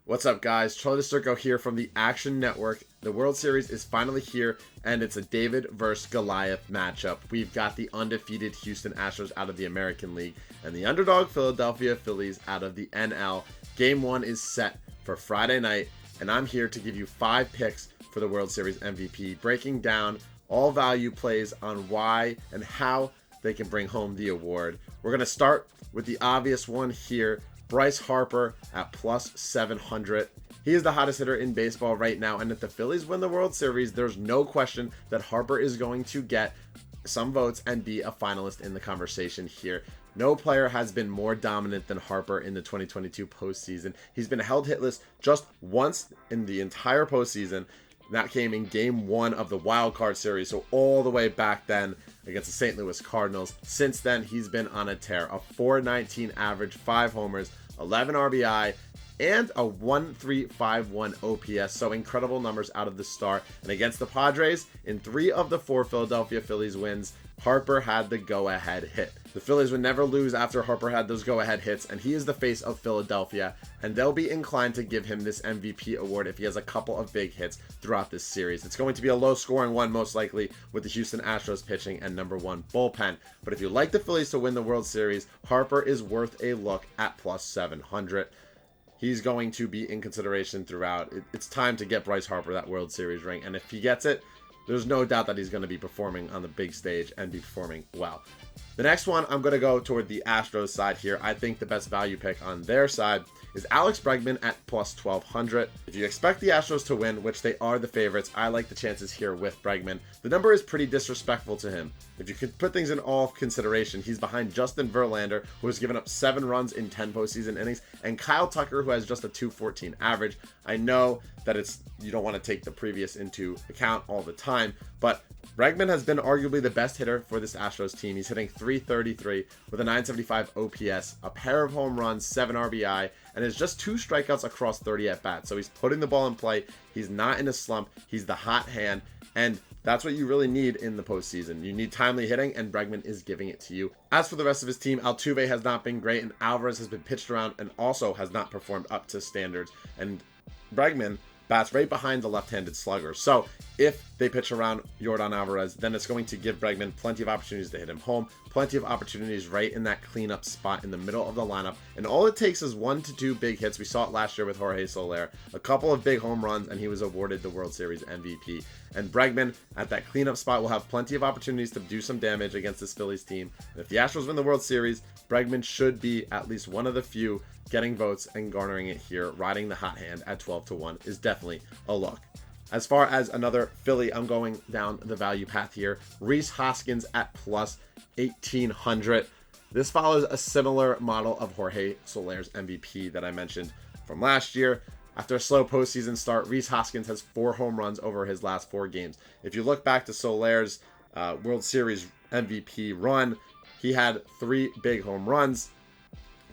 What's up, guys? Charlie DeCirco here from the Action Network. The World Series is finally here, and it's a David versus Goliath matchup. We've got the undefeated Houston Astros out of the American League and the underdog Philadelphia Phillies out of the NL. Game 1 is set for Friday night, and I'm here to give you 5 picks for the World Series MVP, breaking down all value plays on why and how they can bring home the award. We're going to start with the obvious one here. Bryce Harper at plus 700. He is the hottest hitter in baseball right now, and if the Phillies win the World Series, there's no question that Harper is going to get some votes and be a finalist in the conversation here. No player has been more dominant than Harper in the 2022 postseason. He's been held hitless just once in the entire postseason. That came in game 1 of the wild card series, so all the way back then against the St. Louis Cardinals. Since then, he's been on a tear. A .419 average, 5 homers, 11 RBI, and a 1.351 OPS. So incredible numbers out of the star. And against the Padres, in 3 of the 4 Philadelphia Phillies wins, Harper had the go-ahead hit. The Phillies would never lose after Harper had those go-ahead hits, and he is the face of Philadelphia, and they'll be inclined to give him this MVP award if he has a couple of big hits throughout this series. It's going to be a low-scoring one, most likely, with the Houston Astros pitching and number 1 bullpen. But if you like the Phillies to win the World Series, Harper is worth a look at plus 700. He's going to be in consideration throughout. It's time to get Bryce Harper that World Series ring, and if he gets it, there's no doubt that he's going to be performing on the big stage and be performing well. The next one, I'm going to go toward the Astros side here. I think the best value pick on their side is Alec Bregman at plus 1200. If you expect the Astros to win, which they are the favorites, I like the chances here with Bregman. The number is pretty disrespectful to him. If you could put things in all consideration, he's behind Justin Verlander, who has given up 7 runs in 10 postseason innings, and Kyle Tucker, who has just a .214 average. I know that you don't want to take the previous into account all the time, but Bregman has been arguably the best hitter for this Astros team. He's hitting .333 with a .975 OPS, a pair of home runs, 7 RBI, and has just 2 strikeouts across 30 at-bats. So he's putting the ball in play. He's not in a slump. He's the hot hand, and that's what you really need in the postseason. You need timely hitting, and Bregman is giving it to you. As for the rest of his team, Altuve has not been great, and Alvarez has been pitched around and also has not performed up to standards. And Bregman bats right behind the left-handed slugger. So if they pitch around Yordan Alvarez, then it's going to give Bregman plenty of opportunities to hit him home, plenty of opportunities right in that cleanup spot in the middle of the lineup. And all it takes is 1 to 2 big hits. We saw it last year with Jorge Soler, a couple of big home runs, and he was awarded the World Series MVP. And Bregman at that cleanup spot will have plenty of opportunities to do some damage against this Phillies team. And if the Astros win the World Series, Bregman should be at least one of the few getting votes and garnering it here. Riding the hot hand at 12-1 is definitely a look. As far as another Philly, I'm going down the value path here. Rhys Hoskins at plus 1800. This follows a similar model of Jorge Soler's MVP that I mentioned from last year. After a slow postseason start, Rhys Hoskins has 4 home runs over his last 4 games. If you look back to Soler's World Series MVP run, he had 3 big home runs,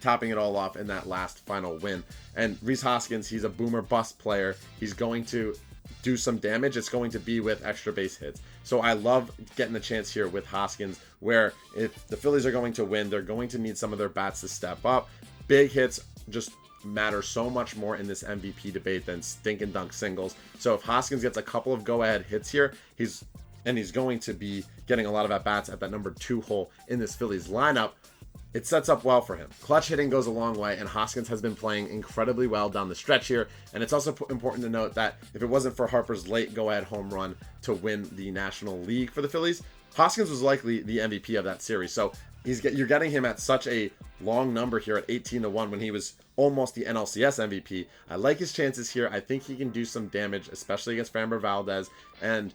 topping it all off in that last final win. And Rhys Hoskins, he's a boomer bust player. He's going to do some damage. It's going to be with extra base hits. So I love getting the chance here with Hoskins, where if the Phillies are going to win, they're going to need some of their bats to step up. Big hits just matter so much more in this MVP debate than stink and dunk singles. So if Hoskins gets a couple of go-ahead hits here, he's going to be getting a lot of at-bats at that number 2 hole in this Phillies lineup. It sets up well for him. Clutch hitting goes a long way, and Hoskins has been playing incredibly well down the stretch here. And it's also important to note that if it wasn't for Harper's late go-ahead home run to win the National League for the Phillies, Hoskins was likely the MVP of that series. So you're getting him at such a long number here at 18-1 when he was almost the NLCS MVP. I like his chances here. I think he can do some damage, especially against Framber Valdez. And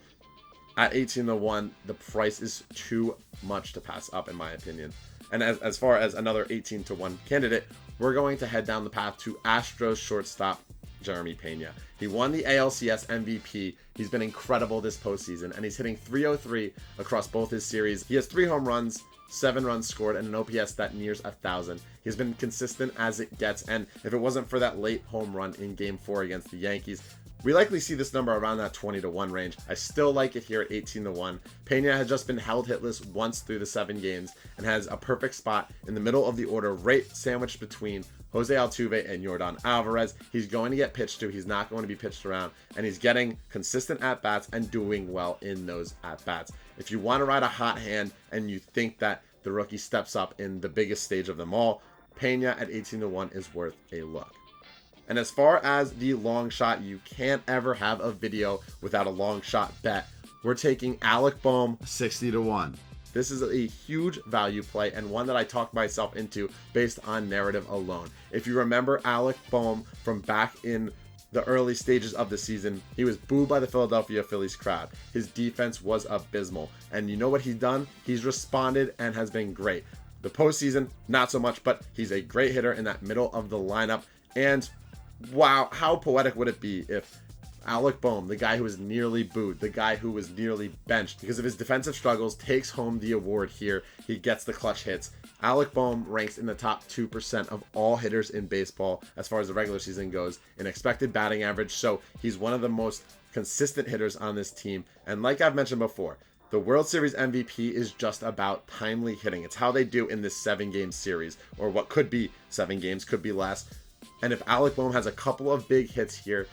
at 18-1, the price is too much to pass up, in my opinion. And as far as another 18-1 candidate, we're going to head down the path to Astros shortstop Jeremy Pena. He won the ALCS MVP. He's been incredible this postseason, and he's hitting .303 across both his series. He has 3 home runs, 7 runs scored, and an OPS that nears 1,000. He's been consistent as it gets, and if it wasn't for that late home run in Game 4 against the Yankees, we likely see this number around that 20-1 range. I still like it here at 18-1. Pena has just been held hitless once through the 7 games and has a perfect spot in the middle of the order, right sandwiched between Jose Altuve and Yordan Alvarez. He's going to get pitched to. He's not going to be pitched around. And he's getting consistent at-bats and doing well in those at-bats. If you want to ride a hot hand and you think that the rookie steps up in the biggest stage of them all, Pena at 18-1 is worth a look. And as far as the long shot, you can't ever have a video without a long shot bet. We're taking Alec Bohm 60-1. This is a huge value play and one that I talked myself into based on narrative alone. If you remember Alec Bohm from back in the early stages of the season, he was booed by the Philadelphia Phillies crowd. His defense was abysmal. And you know what he's done? He's responded and has been great. The postseason, not so much, but he's a great hitter in that middle of the lineup. And wow, how poetic would it be if Alec Bohm, the guy who was nearly booed, the guy who was nearly benched because of his defensive struggles, takes home the award here. He gets the clutch hits. Alec Bohm ranks in the top 2% of all hitters in baseball as far as the regular season goes in expected batting average. So he's one of the most consistent hitters on this team. And like I've mentioned before, the World Series MVP is just about timely hitting. It's how they do in this 7-game series, or what could be 7 games, could be less. And if Alec Bohm has a couple of big hits here,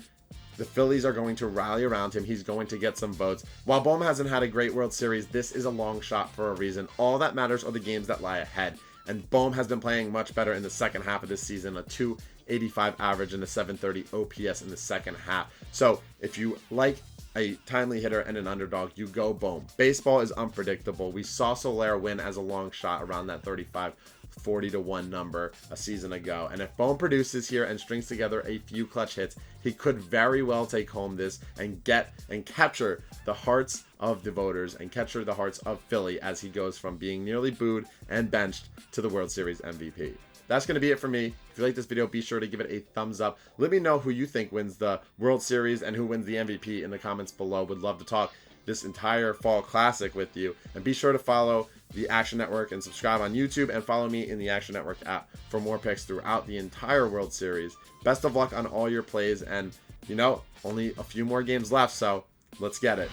the Phillies are going to rally around him. He's going to get some votes. While Bohm hasn't had a great World Series, this is a long shot for a reason. All that matters are the games that lie ahead. And Bohm has been playing much better in the second half of this season, a 285 average and a 730 OPS in the second half. So if you like a timely hitter and an underdog, you go Bohm. Baseball is unpredictable. We saw Soler win as a long shot around that 40-1 number a season ago. And if Bohm produces here and strings together a few clutch hits, he could very well take home this and get and capture the hearts of the voters and capture the hearts of Philly as he goes from being nearly booed and benched to the World Series MVP. That's going to be it for me. If you like this video, be sure to give it a thumbs up. Let me know who you think wins the World Series and who wins the MVP in the comments below. Would love to talk this entire fall classic with you. And be sure to follow the Action Network and subscribe on YouTube, and follow me in the Action Network app for more picks throughout the entire World Series. Best of luck on all your plays, and you know, only a few more games left, so let's get it.